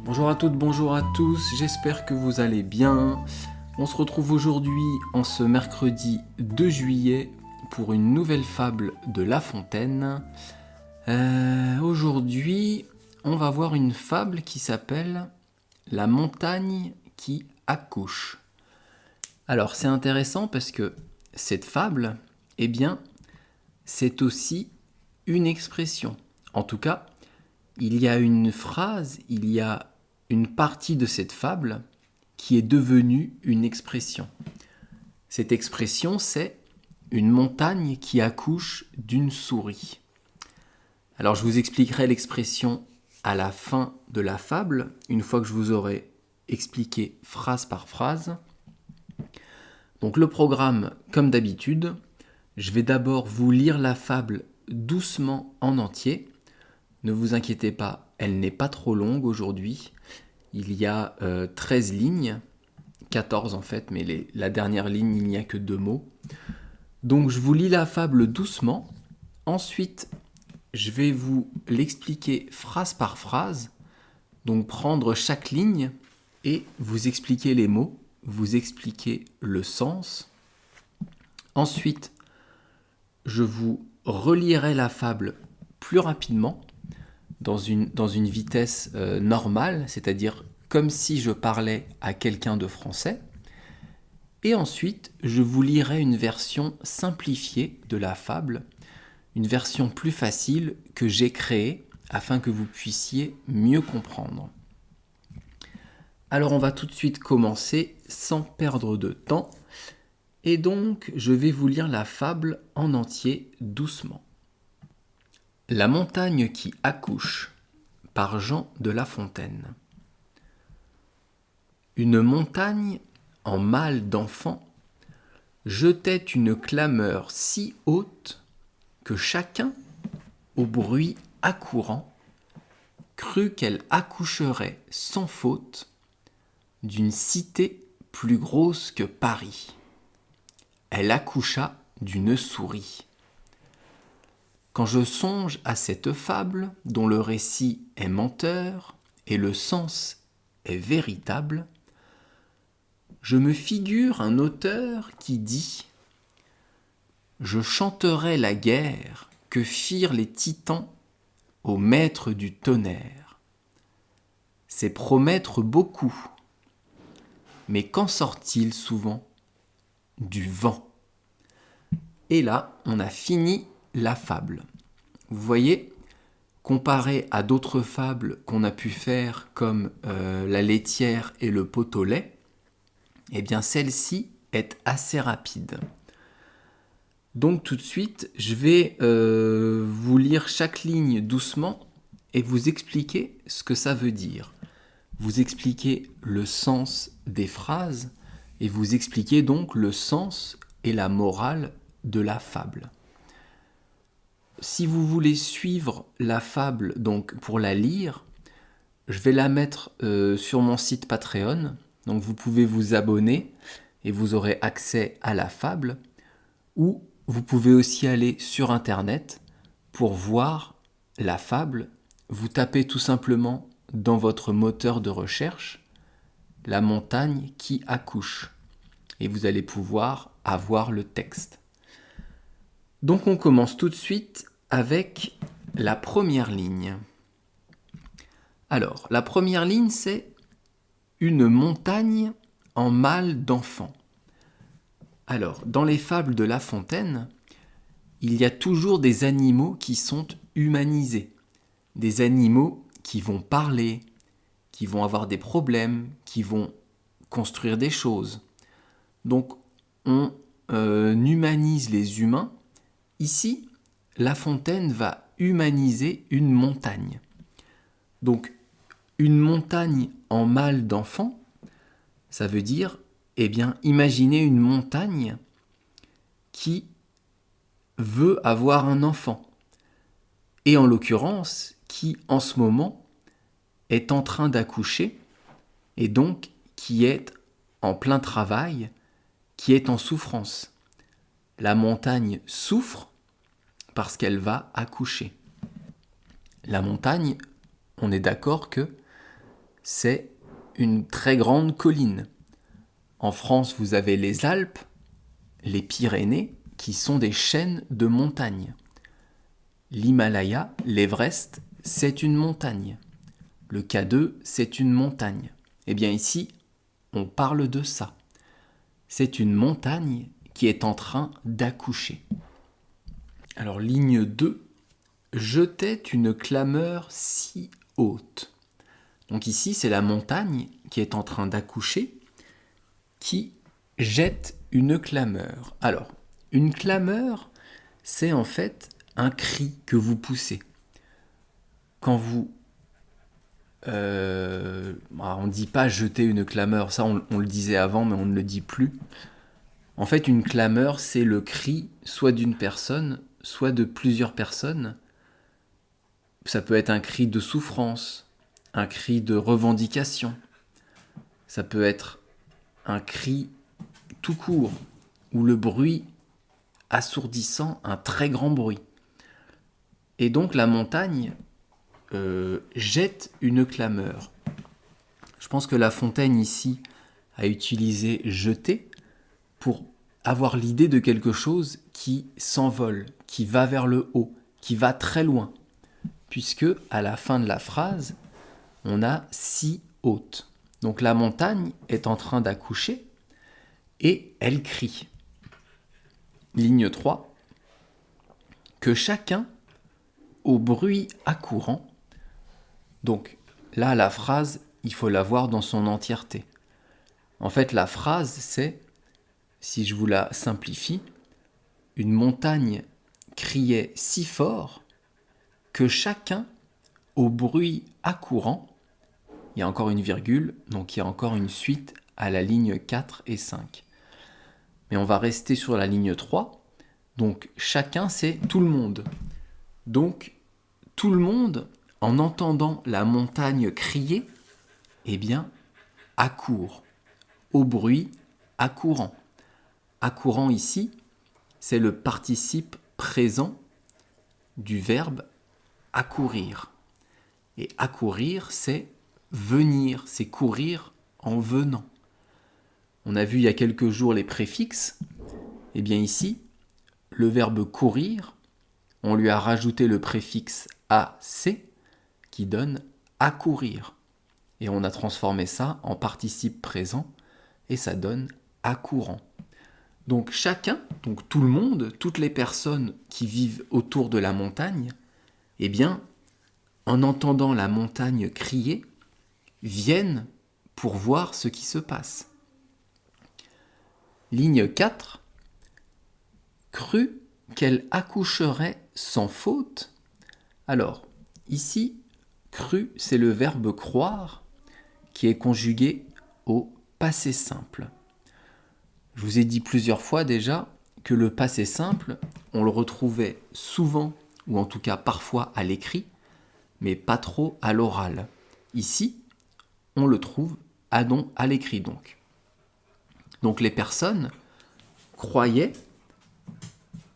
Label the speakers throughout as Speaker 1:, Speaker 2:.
Speaker 1: Bonjour à toutes, bonjour à tous, j'espère que vous allez bien. On se retrouve aujourd'hui en ce mercredi 2 juillet pour une nouvelle fable de La Fontaine. Aujourd'hui, on va voir une fable qui s'appelle La montagne qui accouche. Alors c'est intéressant parce que cette fable, eh bien, c'est aussi une expression. En tout cas, il y a une phrase, il y a une partie de cette fable qui est devenue une expression. Cette expression, c'est une montagne qui accouche d'une souris. Alors je vous expliquerai l'expression à la fin de la fable, une fois que je vous aurai expliqué phrase par phrase. Donc le programme, comme d'habitude, je vais d'abord vous lire la fable doucement en entier. Ne vous inquiétez pas, elle n'est pas trop longue aujourd'hui. Il y a 13 lignes, 14 en fait, mais la dernière ligne, il n'y a que 2 mots. Donc je vous lis la fable doucement. Ensuite, je vais vous l'expliquer phrase par phrase. Donc prendre chaque ligne et vous expliquer les mots, vous expliquer le sens. Ensuite, je vous relirai la fable plus rapidement, dans une vitesse normale, c'est-à-dire comme si je parlais à quelqu'un de français. Et ensuite, je vous lirai une version simplifiée de la fable, une version plus facile que j'ai créée afin que vous puissiez mieux comprendre. Alors on va tout de suite commencer sans perdre de temps. Et donc, je vais vous lire la fable en entier doucement. La montagne qui accouche, par Jean de La Fontaine. Une montagne, en mal d'enfant, jetait une clameur si haute que chacun, au bruit accourant, crut qu'elle accoucherait sans faute d'une cité plus grosse que Paris. Elle accoucha d'une souris. Quand je songe à cette fable, dont le récit est menteur et le sens est véritable, je me figure un auteur qui dit « Je chanterai la guerre que firent les titans au maître du tonnerre. C'est promettre beaucoup, mais qu'en sort-il souvent? Du vent. » Et là, on a fini la fable. Vous voyez, comparé à d'autres fables qu'on a pu faire comme la laitière et le pot au lait, eh bien celle-ci est assez rapide. Donc tout de suite, je vais vous lire chaque ligne doucement et vous expliquer ce que ça veut dire. Vous expliquer le sens des phrases et vous expliquer donc le sens et la morale de la fable. Si vous voulez suivre la fable, donc pour la lire, je vais la mettre sur mon site Patreon. Donc vous pouvez vous abonner et vous aurez accès à la fable. Ou vous pouvez aussi aller sur Internet pour voir la fable. Vous tapez tout simplement dans votre moteur de recherche « La montagne qui accouche » et vous allez pouvoir avoir le texte. Donc on commence tout de suite avec la première ligne. Alors, la première ligne, c'est une montagne en mal d'enfant. Alors, dans les fables de La Fontaine, il y a toujours des animaux qui sont humanisés, des animaux qui vont parler, qui vont avoir des problèmes, qui vont construire des choses. Donc, on humanise les humains. Ici, La Fontaine va humaniser une montagne. Donc, une montagne en mal d'enfant, ça veut dire, eh bien, imaginez une montagne qui veut avoir un enfant. Et en l'occurrence, qui en ce moment est en train d'accoucher et donc qui est en plein travail, qui est en souffrance. La montagne souffre parce qu'elle va accoucher. La montagne, on est d'accord que c'est une très grande colline. En France, vous avez les Alpes, les Pyrénées, qui sont des chaînes de montagnes. L'Himalaya, l'Everest, c'est une montagne. Le K2, c'est une montagne. Eh bien ici, on parle de ça. C'est une montagne qui est en train d'accoucher. Alors ligne 2, jetait une clameur si haute. Donc ici, c'est la montagne qui est en train d'accoucher, qui jette une clameur. Alors, une clameur, c'est en fait un cri que vous poussez. Quand vous... on ne dit pas jeter une clameur, ça on le disait avant, mais on ne le dit plus. En fait, une clameur, c'est le cri soit d'une personne, soit de plusieurs personnes. Ça peut être un cri de souffrance, un cri de revendication. Ça peut être un cri tout court, ou le bruit assourdissant, un très grand bruit. Et donc la montagne jette une clameur. Je pense que La Fontaine ici a utilisé jeter pour avoir l'idée de quelque chose qui s'envole, qui va vers le haut, qui va très loin. Puisque à la fin de la phrase, on a si haute. Donc la montagne est en train d'accoucher et elle crie. Ligne 3. Que chacun, au bruit accourant, donc là la phrase, il faut la voir dans son entièreté. En fait la phrase c'est, si je vous la simplifie, une montagne criait si fort que chacun, au bruit accourant, il y a encore une virgule, donc il y a encore une suite à la ligne 4 et 5. Mais on va rester sur la ligne 3. Donc chacun, c'est tout le monde. Donc tout le monde, en entendant la montagne crier, eh bien, accourt. Au bruit accourant. Accourant ici, c'est le participe présent du verbe accourir. Et accourir, c'est venir, c'est courir en venant. On a vu il y a quelques jours les préfixes. Eh bien ici, le verbe courir, on lui a rajouté le préfixe AC qui donne accourir. Et on a transformé ça en participe présent et ça donne accourant. Donc chacun, donc tout le monde, toutes les personnes qui vivent autour de la montagne, eh bien, en entendant la montagne crier, viennent pour voir ce qui se passe. Ligne 4. Crut qu'elle accoucherait sans faute. Alors, ici, cru, c'est le verbe croire qui est conjugué au passé simple. Je vous ai dit plusieurs fois déjà que le passé simple, on le retrouvait souvent, ou en tout cas parfois à l'écrit, mais pas trop à l'oral. Ici, on le trouve à l'écrit donc. Donc les personnes croyaient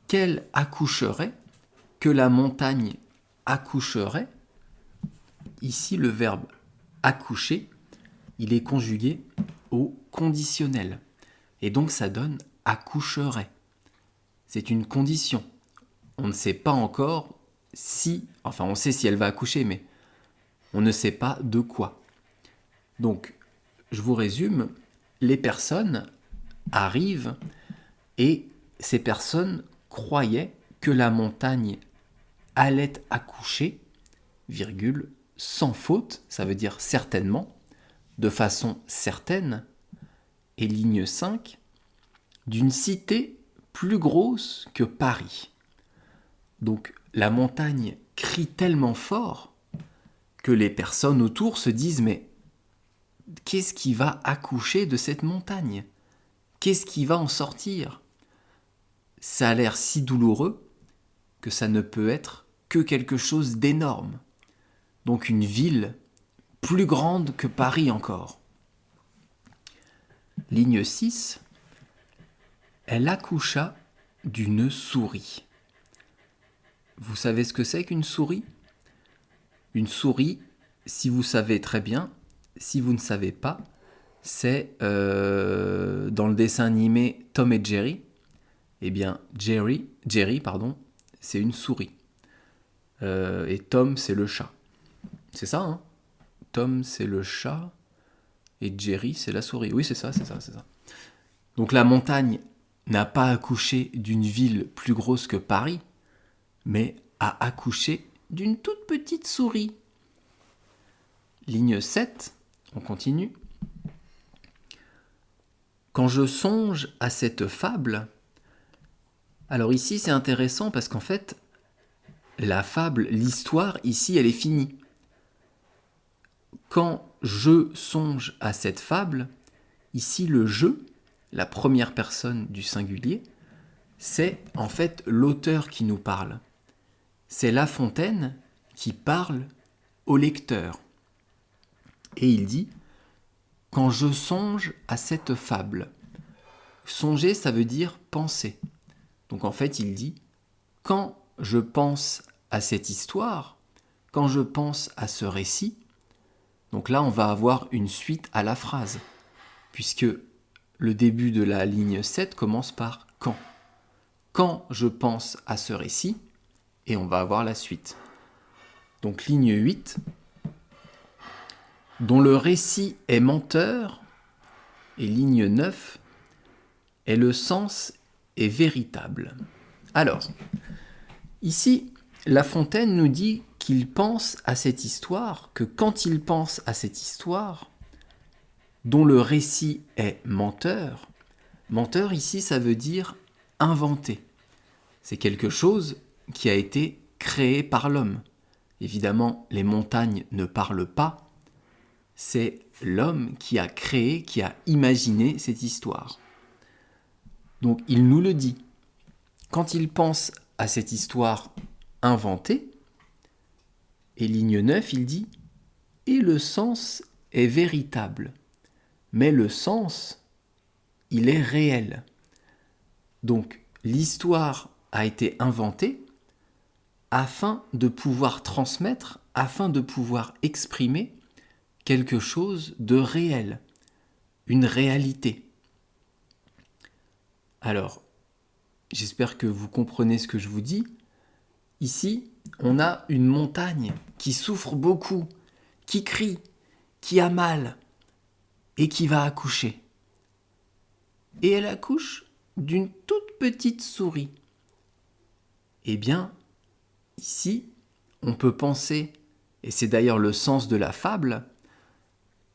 Speaker 1: qu'elle accoucherait, que la montagne accoucherait. Ici, le verbe accoucher, il est conjugué au conditionnel. Et donc ça donne accoucherait. C'est une condition. On ne sait pas encore si, enfin on sait si elle va accoucher, mais on ne sait pas de quoi. Donc, je vous résume, les personnes arrivent et ces personnes croyaient que la montagne allait accoucher, virgule, sans faute, ça veut dire certainement, de façon certaine, et ligne 5, d'une cité plus grosse que Paris. Donc la montagne crie tellement fort que les personnes autour se disent « Mais qu'est-ce qui va accoucher de cette montagne ? Qu'est-ce qui va en sortir ? Ça a l'air si douloureux que ça ne peut être que quelque chose d'énorme. Donc une ville plus grande que Paris encore. » Ligne 6. Elle accoucha d'une souris. Vous savez ce que c'est qu'une souris ? Une souris, si vous savez très bien, si vous ne savez pas, c'est dans le dessin animé Tom et Jerry. Eh bien, Jerry, c'est une souris. Et Tom, c'est le chat. C'est ça, hein? Tom, c'est le chat. Et Jerry, c'est la souris. Oui, c'est ça. Donc la montagne n'a pas accouché d'une ville plus grosse que Paris, mais a accouché d'une toute petite souris. Ligne 7, on continue. Quand je songe à cette fable, alors ici c'est intéressant parce qu'en fait, la fable, l'histoire ici, elle est finie. Quand je songe à cette fable, ici le je, la première personne du singulier, c'est en fait l'auteur qui nous parle. C'est La Fontaine qui parle au lecteur. Et il dit « Quand je songe à cette fable ». Songer, ça veut dire penser. Donc en fait, il dit « Quand je pense à cette histoire, quand je pense à ce récit », donc là, on va avoir une suite à la phrase, puisque le début de la ligne 7 commence par « quand ». Quand je pense à ce récit, et on va avoir la suite. Donc ligne 8, dont le récit est menteur, et ligne 9, et le sens est véritable. Alors, ici, La Fontaine nous dit qu'il pense à cette histoire, que quand il pense à cette histoire, dont le récit est menteur, menteur ici ça veut dire inventé. C'est quelque chose qui a été créé par l'homme. Évidemment, les montagnes ne parlent pas, c'est l'homme qui a créé, qui a imaginé cette histoire. Donc il nous le dit. Quand il pense à cette histoire inventée, et ligne 9, il dit « Et le sens est véritable, mais le sens, il est réel. » Donc l'histoire a été inventée afin de pouvoir transmettre, afin de pouvoir exprimer quelque chose de réel, une réalité. Alors, j'espère que vous comprenez ce que je vous dis. Ici, on a une montagne qui souffre beaucoup, qui crie, qui a mal et qui va accoucher. Et elle accouche d'une toute petite souris. Eh bien, ici, on peut penser, et c'est d'ailleurs le sens de la fable,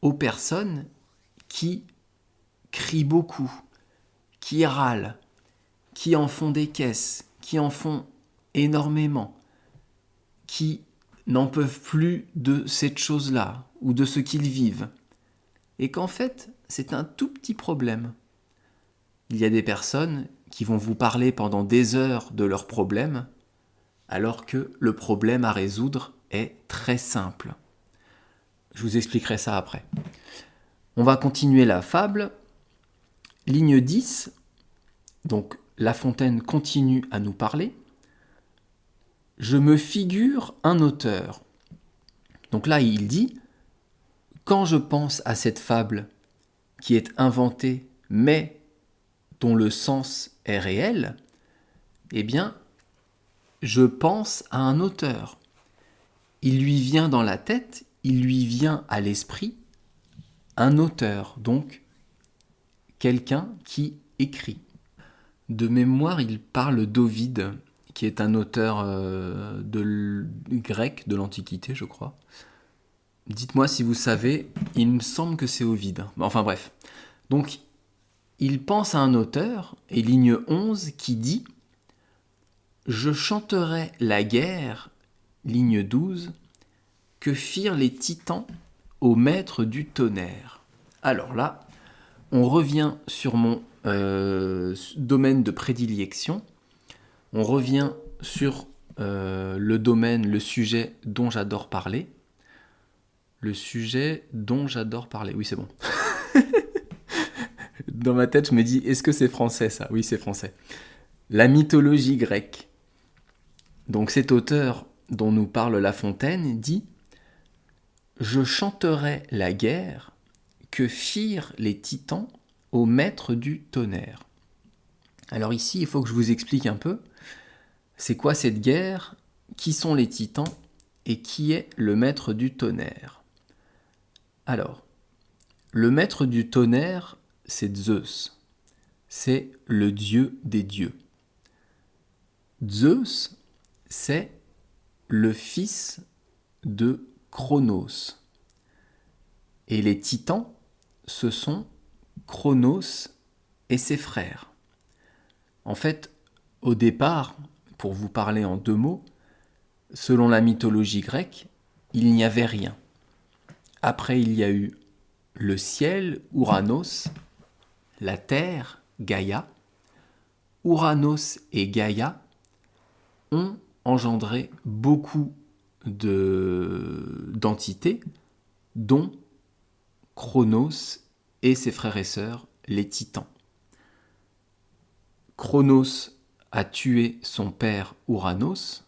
Speaker 1: aux personnes qui crient beaucoup, qui râlent, qui en font des caisses, qui en font énormément, qui n'en peuvent plus de cette chose-là ou de ce qu'ils vivent, et qu'en fait, c'est un tout petit problème. Il y a des personnes qui vont vous parler pendant des heures de leurs problèmes, alors que le problème à résoudre est très simple. Je vous expliquerai ça après. On va continuer la fable. Ligne 10, donc La Fontaine continue à nous parler. Je me figure un auteur. Donc là, il dit, quand je pense à cette fable qui est inventée, mais dont le sens est réel, eh bien, je pense à un auteur. Il lui vient dans la tête, il lui vient à l'esprit un auteur, donc quelqu'un qui écrit. De mémoire, il parle d'Ovide, qui est un auteur grec de l'Antiquité, je crois. Dites-moi si vous savez, il me semble que c'est Ovide. Enfin bref. Donc, il pense à un auteur, et ligne 11, qui dit « Je chanterai la guerre », ligne 12, « que firent les titans au maître du tonnerre ». Alors là, on revient sur mon domaine de prédilection, on revient sur le domaine, le sujet dont j'adore parler. Le sujet dont j'adore parler, oui c'est bon. Dans ma tête, je me dis, est-ce que c'est français ça? Oui, c'est français. La mythologie grecque. Donc cet auteur dont nous parle La Fontaine dit je chanterai la guerre que firent les titans au maître du tonnerre. Alors ici, il faut que je vous explique un peu. C'est quoi cette guerre? Qui sont les titans? Et qui est le maître du tonnerre? Alors, le maître du tonnerre, c'est Zeus. C'est le dieu des dieux. Zeus, c'est le fils de Cronos. Et les titans, ce sont Cronos et ses frères. En fait, au départ, pour vous parler en 2 mots, selon la mythologie grecque, il n'y avait rien. Après, il y a eu le ciel, Ouranos, la terre, Gaïa. Ouranos et Gaïa ont engendré beaucoup d'entités, dont Cronos et ses frères et sœurs, les titans. Cronos a tué son père Ouranos,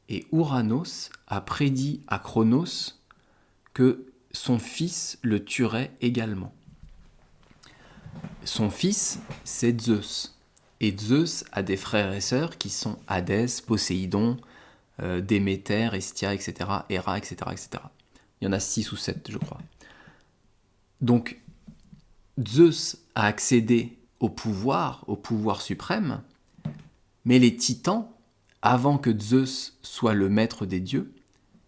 Speaker 1: et Ouranos a prédit à Cronos que son fils le tuerait également. Son fils, c'est Zeus. Et Zeus a des frères et sœurs qui sont Hadès, Poséidon, Déméter, Hestia, etc., Héra, etc., etc. Il y en a 6 ou 7, je crois. Donc, Zeus a accédé au pouvoir suprême, mais les titans, avant que Zeus soit le maître des dieux,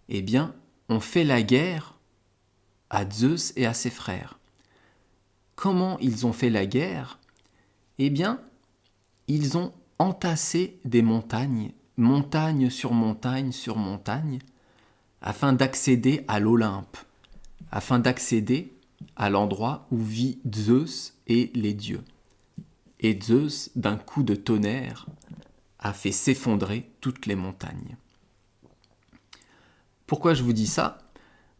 Speaker 1: eh bien, ont fait la guerre à Zeus et à ses frères. Comment ils ont fait la guerre? Eh bien, ils ont entassé des montagnes, montagne sur montagne sur montagne, afin d'accéder à l'Olympe, afin d'accéder à l'endroit où vit Zeus et les dieux. Et Zeus, d'un coup de tonnerre, a fait s'effondrer toutes les montagnes. Pourquoi je vous dis ça?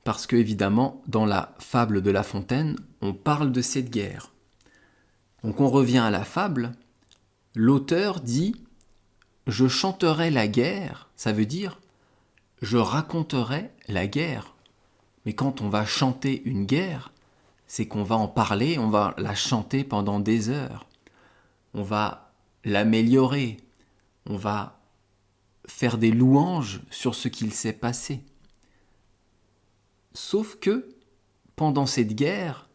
Speaker 1: Parce que, évidemment, dans la fable de La Fontaine, on parle de cette guerre. Donc on revient à la fable. L'auteur dit « Je chanterai la guerre », ça veut dire « Je raconterai la guerre ». Mais quand on va chanter une guerre, c'est qu'on va en parler, on va la chanter pendant des heures. On va l'améliorer, on va faire des louanges sur ce qu'il s'est passé. Sauf que, pendant cette guerre,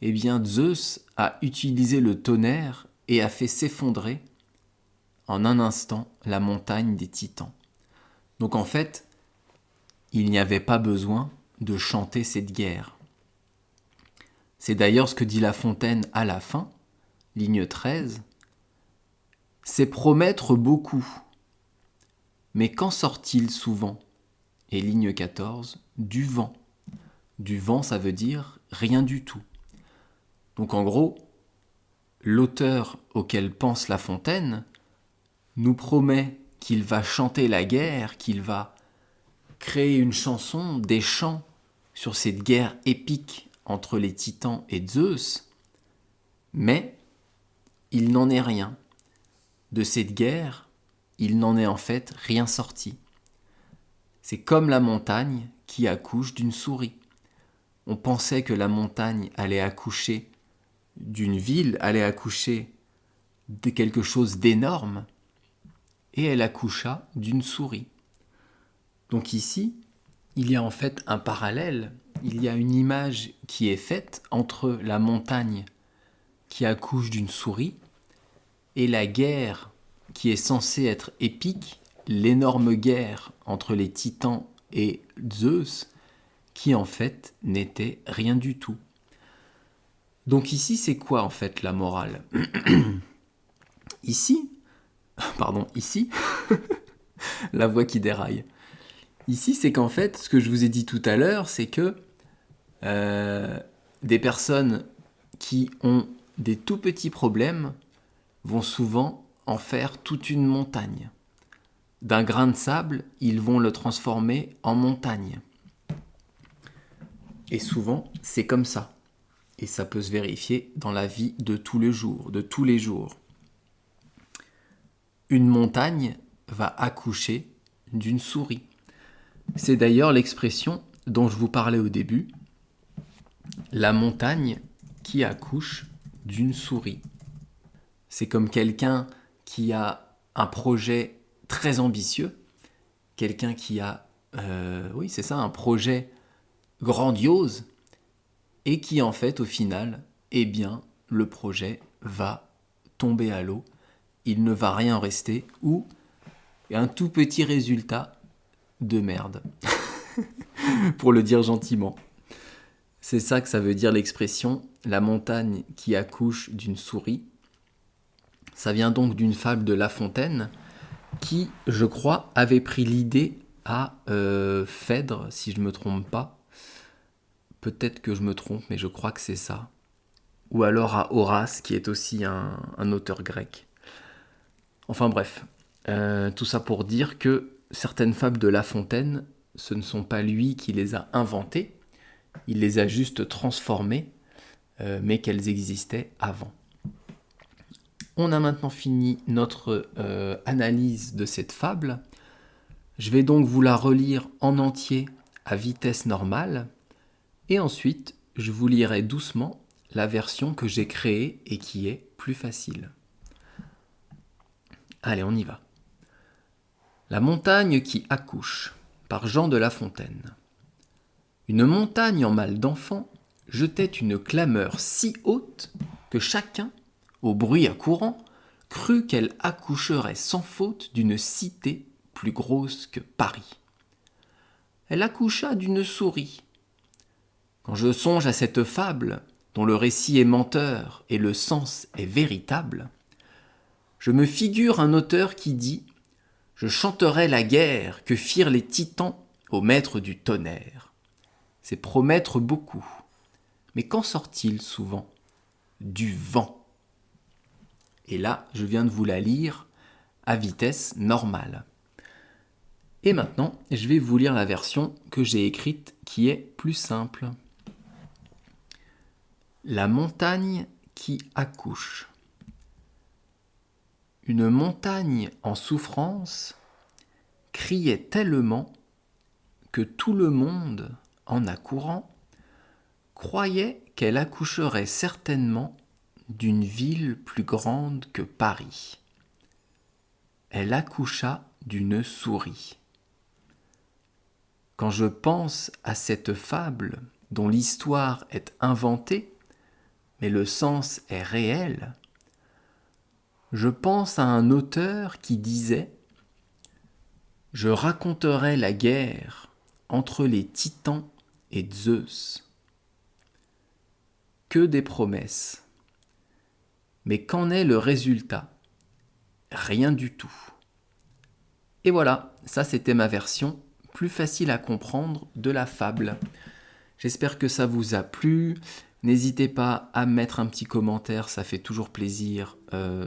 Speaker 1: eh bien Zeus a utilisé le tonnerre et a fait s'effondrer en un instant la montagne des titans. Donc en fait, il n'y avait pas besoin de chanter cette guerre. C'est d'ailleurs ce que dit La Fontaine à la fin, ligne 13. « C'est promettre beaucoup. Mais qu'en sort-il souvent ?» Et ligne 14, « Du vent. » Du vent, ça veut dire rien du tout. Donc en gros, l'auteur auquel pense La Fontaine nous promet qu'il va chanter la guerre, qu'il va créer une chanson, des chants sur cette guerre épique entre les titans et Zeus, mais il n'en est rien. De cette guerre, il n'en est en fait rien sorti. C'est comme la montagne qui accouche d'une souris. On pensait que la montagne allait accoucher d'une ville, allait accoucher de quelque chose d'énorme, et elle accoucha d'une souris. Donc ici, il y a en fait un parallèle, il y a une image qui est faite entre la montagne qui accouche d'une souris et la guerre qui est censée être épique, l'énorme guerre entre les titans et Zeus, qui en fait n'était rien du tout. Donc ici, c'est quoi en fait la morale? Ici, la voix qui déraille. Ici, c'est qu'en fait, ce que je vous ai dit tout à l'heure, c'est que des personnes qui ont des tout petits problèmes vont souvent en faire toute une montagne. D'un grain de sable, ils vont le transformer en montagne. Et souvent, c'est comme ça. Et ça peut se vérifier dans la vie de tous les jours. Une montagne va accoucher d'une souris. C'est d'ailleurs l'expression « dont je vous parlais au début, la montagne qui accouche d'une souris. C'est comme quelqu'un qui a un projet très ambitieux, quelqu'un qui a, oui c'est ça, un projet grandiose, et qui en fait au final, eh bien, le projet va tomber à l'eau, il ne va rien rester, ou un tout petit résultat de merde, pour le dire gentiment. C'est ça que ça veut dire l'expression « la montagne qui accouche d'une souris ». Ça vient donc d'une fable de La Fontaine qui, je crois, avait pris l'idée à Phèdre, si je ne me trompe pas. Peut-être que je me trompe, mais je crois que c'est ça. Ou alors à Horace, qui est aussi un auteur grec. Enfin bref, tout ça pour dire que certaines fables de La Fontaine, ce ne sont pas lui qui les a inventées, il les a juste transformées, mais qu'elles existaient avant. On a maintenant fini notre analyse de cette fable. Je vais donc vous la relire en entier à vitesse normale, et ensuite je vous lirai doucement la version que j'ai créée et qui est plus facile. Allez, on y va. La montagne qui accouche, par Jean de La Fontaine. Une montagne en mal d'enfant jetait une clameur si haute que chacun, au bruit accourant, crut qu'elle accoucherait sans faute d'une cité plus grosse que Paris. Elle accoucha d'une souris. Quand je songe à cette fable, dont le récit est menteur et le sens est véritable, je me figure un auteur qui dit « Je chanterai la guerre que firent les titans au maître du tonnerre. » C'est promettre beaucoup. Mais qu'en sort-il souvent ? Du vent. Et là, je viens de vous la lire à vitesse normale. Et maintenant, je vais vous lire la version que j'ai écrite qui est plus simple. La montagne qui accouche. Une montagne en souffrance criait tellement que tout le monde, en accourant, croyait qu'elle accoucherait certainement d'une ville plus grande que Paris. Elle accoucha d'une souris. Quand je pense à cette fable dont l'histoire est inventée, mais le sens est réel, je pense à un auteur qui disait « Je raconterai la guerre entre les titans et Zeus. » Que des promesses. Mais qu'en est le résultat ? Rien du tout. Et voilà, ça c'était ma version plus facile à comprendre de la fable. J'espère que ça vous a plu. N'hésitez pas à mettre un petit commentaire, ça fait toujours plaisir,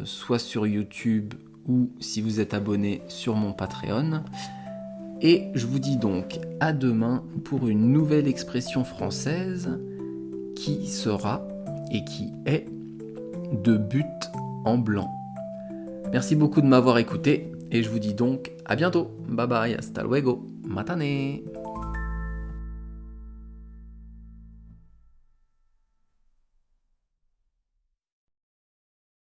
Speaker 1: soit sur YouTube ou si vous êtes abonné sur mon Patreon. Et je vous dis donc à demain pour une nouvelle expression française qui sera et qui est de but en blanc. Merci beaucoup de m'avoir écouté et je vous dis donc à bientôt. Bye bye, hasta luego, matane.